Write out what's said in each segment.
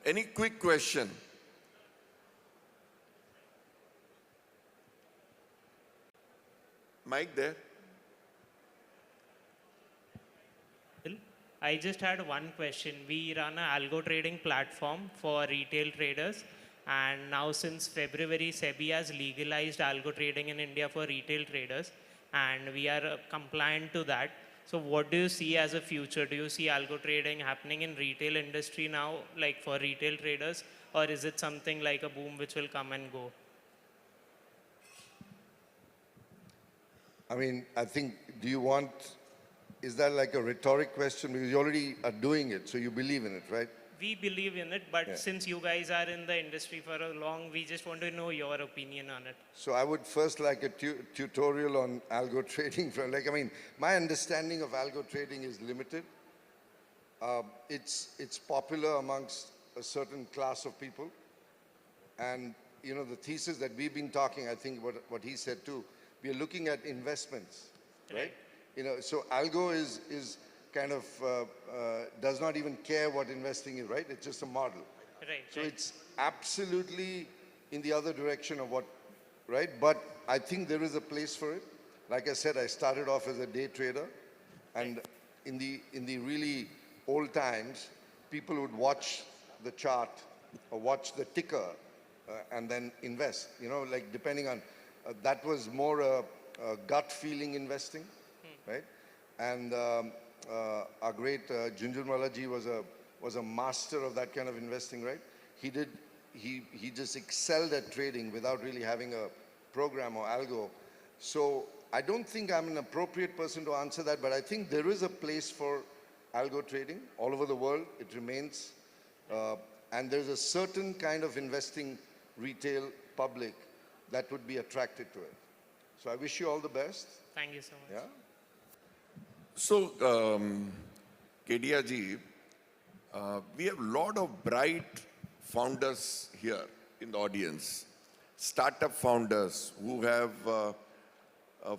Any quick question? Mic there? I just had one question. We run an algo trading platform for retail traders. And now since February, SEBI has legalized algo trading in India for retail traders. And we are compliant to that. So what do you see as a future? Do you see algo trading happening in retail industry now, like for retail traders? Or is it something like a boom which will come and go? I mean, I think, is that like a rhetoric question? Because you already are doing it, so you believe in it, right? We believe in it, but Yeah. since you guys are in the industry for a long, we just want to know your opinion on it. So I would first like a tutorial on algo trading. My understanding of algo trading is limited. It's popular amongst a certain class of people. And, the thesis that we've been talking, I think what he said too, we are looking at investments, right? So algo is kind of, does not even care what investing is, right? It's just a model. Right. So it's absolutely in the other direction of what, right? But I think there is a place for it. Like I said, I started off as a day trader, and in the really old times, people would watch the chart or watch the ticker and then invest, like depending on, that was more a gut feeling investing, right? And our great Junjunwala ji was a master of that kind of investing, right? He just excelled at trading without really having a program or algo. So I don't think I'm an appropriate person to answer that, but I think there is a place for algo trading all over the world. It remains. And there's a certain kind of investing retail public that would be attracted to it. So I wish you all the best. Thank you so much. Yeah. So, Kedia ji, we have a lot of bright founders here in the audience, startup founders who have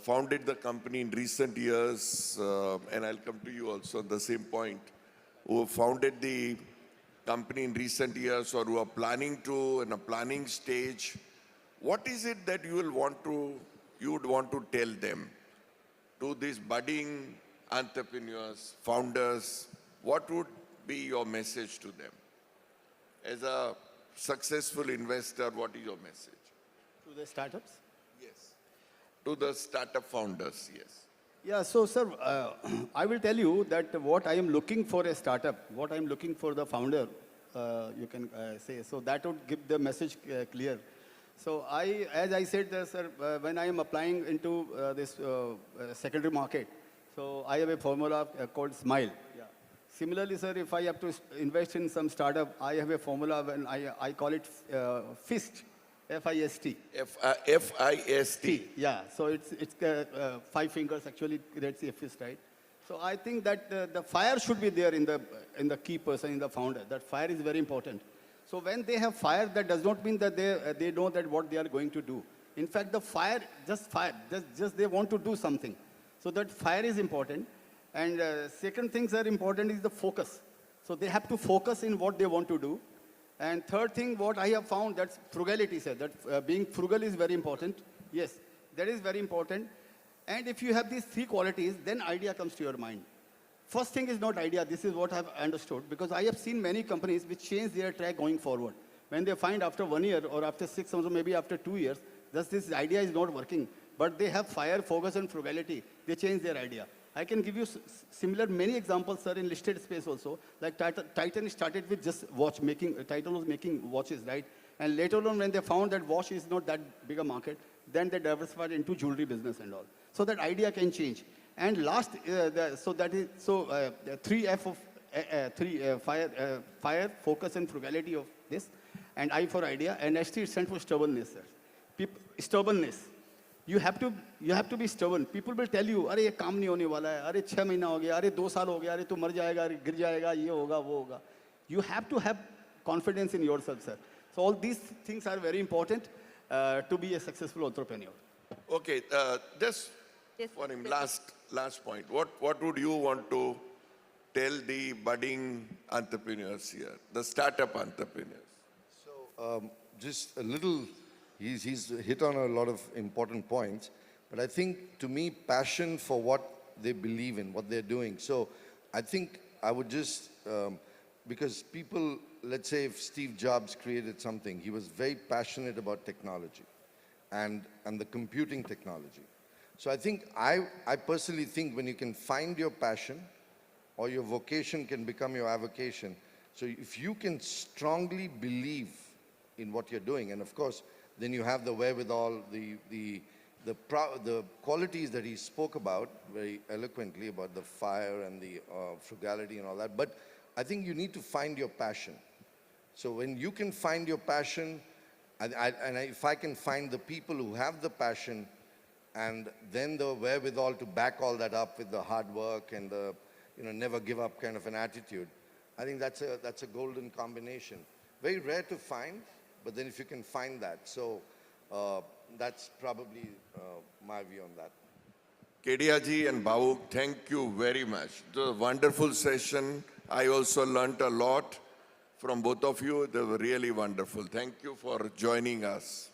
founded the company in recent years, and I'll come to you also on the same point, who have founded the company in recent years or who are planning to, in a planning stage. What is it that you would want to tell them, to these budding entrepreneurs, founders? What would be your message to them? As a successful investor, what is your message? To the startups? Yes. To the startup founders, yes. Yeah, so sir, I will tell you that what I am looking for a startup, what I am looking for the founder, you can say, so that would give the message clear. So as I said, sir, when I am applying into this secondary market, so I have a formula called SMILE. Yeah. Similarly, sir, if I have to invest in some startup, I have a formula when I call it FIST. F-I-S-T. F-I-S-T. Yeah, so it's 5 fingers actually creates a fist, right? So I think that the fire should be there in the key person, in the founder. That fire is very important. So when they have fire, that does not mean that they know that what they are going to do. In fact, the fire, just they want to do something. So that fire is important. And second things are important is the focus. So they have to focus in what they want to do. And third thing, what I have found, that's frugality, sir. That being frugal is very important. Yes, that is very important. And if you have these 3 qualities, then idea comes to your mind. First thing is not idea. This is what I've understood. Because I have seen many companies which change their track going forward. When they find after 1 year or after 6 months or maybe after 2 years, that this idea is not working. But they have fire, focus, and frugality. They change their idea. I can give you similar many examples, sir, in listed space also. Like Titan started with just watch making. Titan was making watches, right? And later on, when they found that watch is not that big a market, then they diversified into jewelry business and all. So that idea can change. And last, 3F of fire, focus, and frugality of this, and I for idea, and ST stands for stubbornness, sir. Stubbornness. You have to be stubborn. People will tell you, अरे ये काम नहीं होने वाला है, अरे 6 महीना हो गया, अरे 2 साल हो गया, अरे तू मर जाएगा, अरे गिर जाएगा, ये होगा, वो होगा. You have to have confidence in yourself, sir. So all these things are very important to be a successful entrepreneur. Okay, just for him, last point. What would you want to tell the budding entrepreneurs here, the startup entrepreneurs? Just a little, he's hit on a lot of important points, but I think to me, passion for what they believe in, what they're doing. So I think I would just, because people, let's say if Steve Jobs created something, he was very passionate about technology and the computing technology. So I think, I personally think when you can find your passion or your vocation can become your avocation. So if you can strongly believe in what you're doing, and of course, then you have the wherewithal, the qualities that he spoke about very eloquently about the fire and the frugality and all that. But I think you need to find your passion. So when you can find your passion, if I can find the people who have the passion and then the wherewithal to back all that up with the hard work and the never give up kind of an attitude, I think that's a golden combination. Very rare to find, but then if you can find that. So that's probably my view on that. Kedia ji and Bhavuk, thank you very much. It was a wonderful session. I also learnt a lot from both of you. They were really wonderful. Thank you for joining us.